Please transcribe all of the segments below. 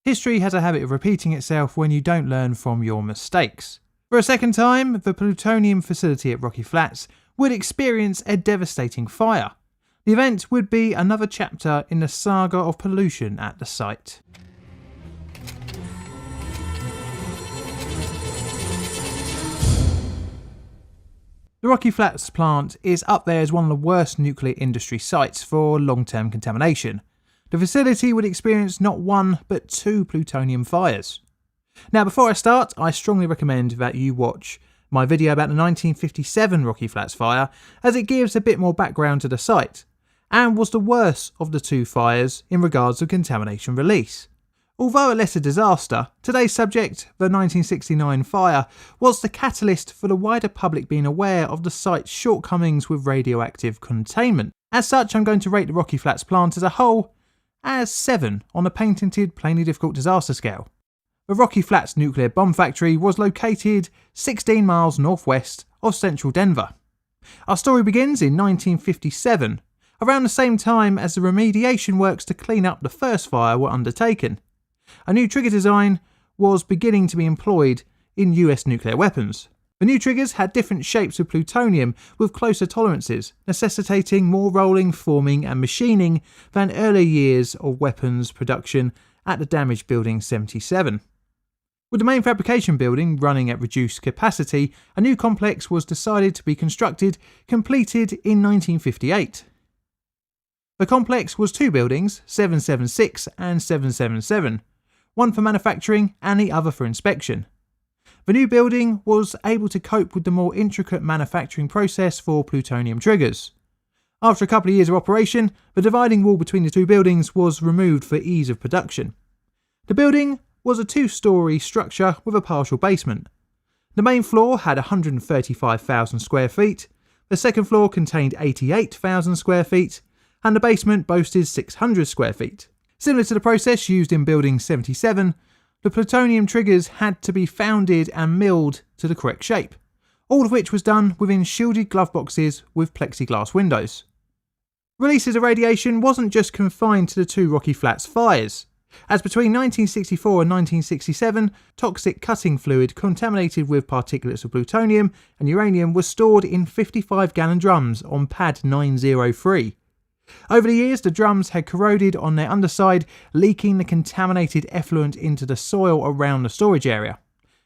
History has a habit of repeating itself when you don't learn from your mistakes. For a second time, the plutonium facility at Rocky Flats would experience a devastating fire. The event would be another chapter in the saga of pollution at the site. The Rocky Flats plant is up there as one of the worst nuclear industry sites for long-term contamination. The facility would experience not one, but 2 plutonium fires. Now, before I start, I strongly recommend that you watch my video about the 1957 Rocky Flats fire, as it gives a bit more background to the site, and was the worst of the 2 fires in regards to contamination release. Although a lesser disaster, today's subject, the 1969 fire, was the catalyst for the wider public being aware of the site's shortcomings with radioactive containment. As such, I'm going to rate the Rocky Flats plant as a whole as 7 on the patented Plainly Difficult disaster scale. The Rocky Flats nuclear bomb factory was located 16 miles northwest of central Denver. Our story begins in 1957, around the same time as the remediation works to clean up the first fire were undertaken. A new trigger design was beginning to be employed in US nuclear weapons. The new triggers had different shapes of plutonium with closer tolerances, necessitating more rolling, forming and machining than earlier years of weapons production at the damaged Building 77. With the main fabrication building running at reduced capacity, a new complex was decided to be constructed, completed in 1958. The complex was 2 buildings, 776 and 777, one for manufacturing and the other for inspection. The new building was able to cope with the more intricate manufacturing process for plutonium triggers. After a couple of years of operation, the dividing wall between the 2 buildings was removed for ease of production. The building was a 2-storey structure with a partial basement. The main floor had 135,000 square feet, the second floor contained 88,000 square feet, and the basement boasted 600 square feet. Similar to the process used in Building 77, the plutonium triggers had to be founded and milled to the correct shape, all of which was done within shielded glove boxes with plexiglass windows. Releases of radiation wasn't just confined to the 2 Rocky Flats fires, as between 1964 and 1967, toxic cutting fluid contaminated with particulates of plutonium and uranium was stored in 55-gallon drums on Pad 903. Over the years, the drums had corroded on their underside, leaking the contaminated effluent into the soil around the storage area.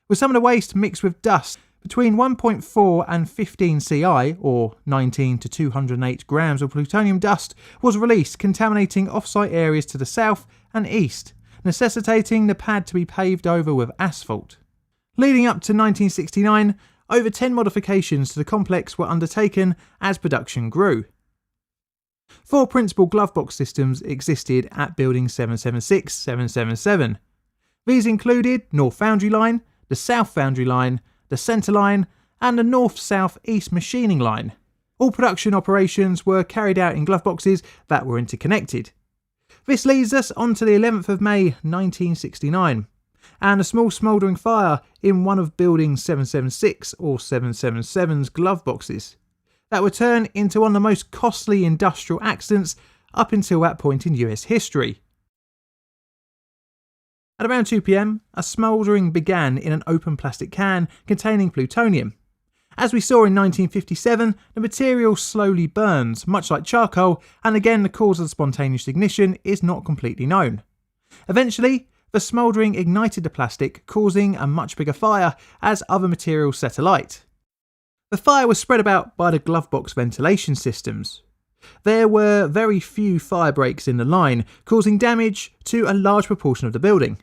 With some of the waste mixed with dust, between 1.4 and 15 Ci, or 19 to 208 grams of plutonium dust, was released, contaminating off-site areas to the south and east, necessitating the pad to be paved over with asphalt. Leading up to 1969, over 10 modifications to the complex were undertaken as production grew. 4 principal glove box systems existed at Building 776, 777. These included North Foundry Line, the South Foundry Line, the Centre Line, and the North-South-East Machining Line. All production operations were carried out in glove boxes that were interconnected. This leads us on to the 11th of May 1969, and a small smouldering fire in one of Building 776 or 777's glove boxes that would turn into one of the most costly industrial accidents up until that point in US history. At around 2 p.m, a smouldering began in an open plastic can containing plutonium. As we saw in 1957, the material slowly burns, much like charcoal, and again the cause of the spontaneous ignition is not completely known. Eventually, the smouldering ignited the plastic, causing a much bigger fire as other materials set alight. The fire was spread about by the glove box ventilation systems. There were very few fire breaks in the line, causing damage to a large proportion of the building.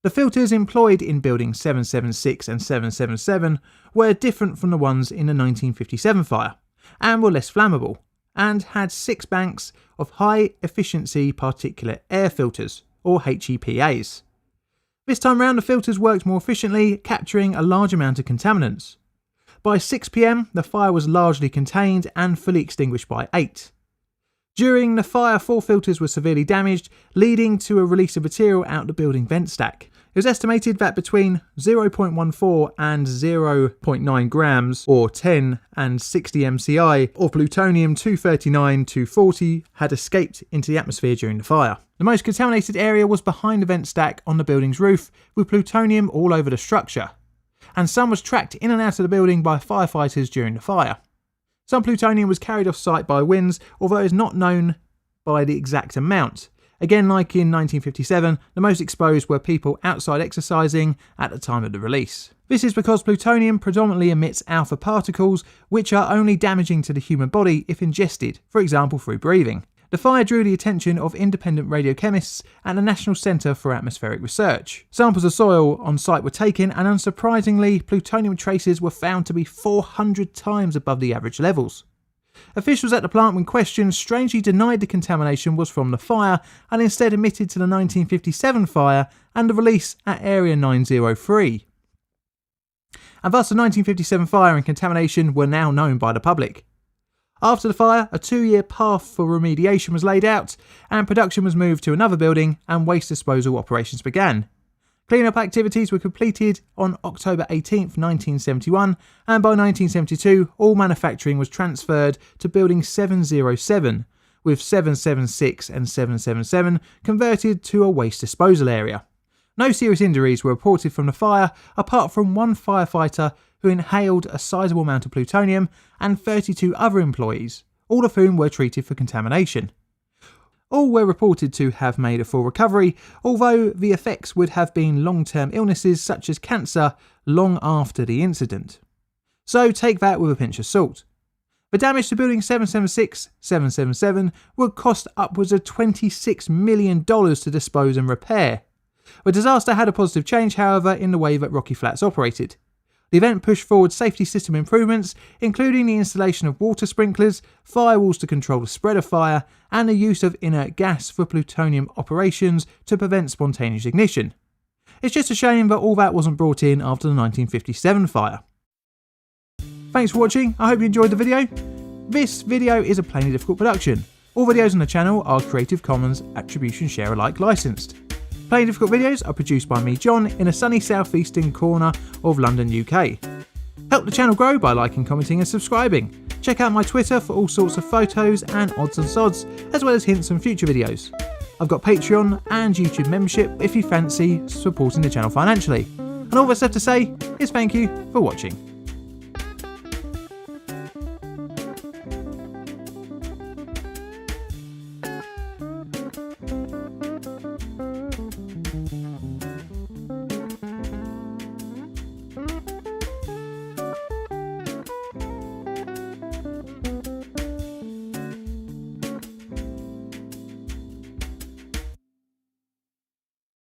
The filters employed in Building 776 and 777 were different from the ones in the 1957 fire, and were less flammable, and had 6 banks of high-efficiency particulate air filters, or HEPAs. This time round, the filters worked more efficiently, capturing a large amount of contaminants. By 6 p.m, the fire was largely contained and fully extinguished by 8. During the fire, 4 filters were severely damaged, leading to a release of material out the building vent stack. It was estimated that between 0.14 and 0.9 grams, or 10 and 60 MCI, of plutonium-239-240 had escaped into the atmosphere during the fire. The most contaminated area was behind the vent stack on the building's roof, with plutonium all over the structure, and some was tracked in and out of the building by firefighters during the fire. Some plutonium was carried off site by winds, although it is not known by the exact amount. Again, like in 1957, the most exposed were people outside exercising at the time of the release. This is because plutonium predominantly emits alpha particles, which are only damaging to the human body if ingested, for example through breathing. The fire drew the attention of independent radiochemists at the National Centre for Atmospheric Research. Samples of soil on site were taken, and unsurprisingly, plutonium traces were found to be 400 times above the average levels. Officials at the plant, when questioned, strangely denied the contamination was from the fire and instead admitted to the 1957 fire and the release at Area 903. And thus the 1957 fire and contamination were now known by the public. After the fire, a 2-year path for remediation was laid out and production was moved to another building and waste disposal operations began. Clean-up activities were completed on October 18, 1971, and by 1972 all manufacturing was transferred to Building 707, with 776 and 777 converted to a waste disposal area. No serious injuries were reported from the fire, apart from one firefighter who inhaled a sizable amount of plutonium and 32 other employees, all of whom were treated for contamination. All were reported to have made a full recovery, although the effects would have been long-term illnesses such as cancer long after the incident. So take that with a pinch of salt. The damage to Building 776, 777 would cost upwards of $26 million to dispose and repair. The disaster had a positive change, however, in the way that Rocky Flats operated. The event pushed forward safety system improvements, including the installation of water sprinklers, firewalls to control the spread of fire, and the use of inert gas for plutonium operations to prevent spontaneous ignition. It's just a shame that all that wasn't brought in after the 1957 fire. Thanks for watching, I hope you enjoyed the video. This video is a Plainly Difficult production. All videos on the channel are Creative Commons Attribution Share Alike licensed. Plainly Difficult videos are produced by me, John, in a sunny southeastern corner of London, UK. Help the channel grow by liking, commenting and subscribing. Check out my Twitter for all sorts of photos and odds and sods, as well as hints on future videos. I've got Patreon and YouTube membership if you fancy supporting the channel financially. And all that's left to say is thank you for watching.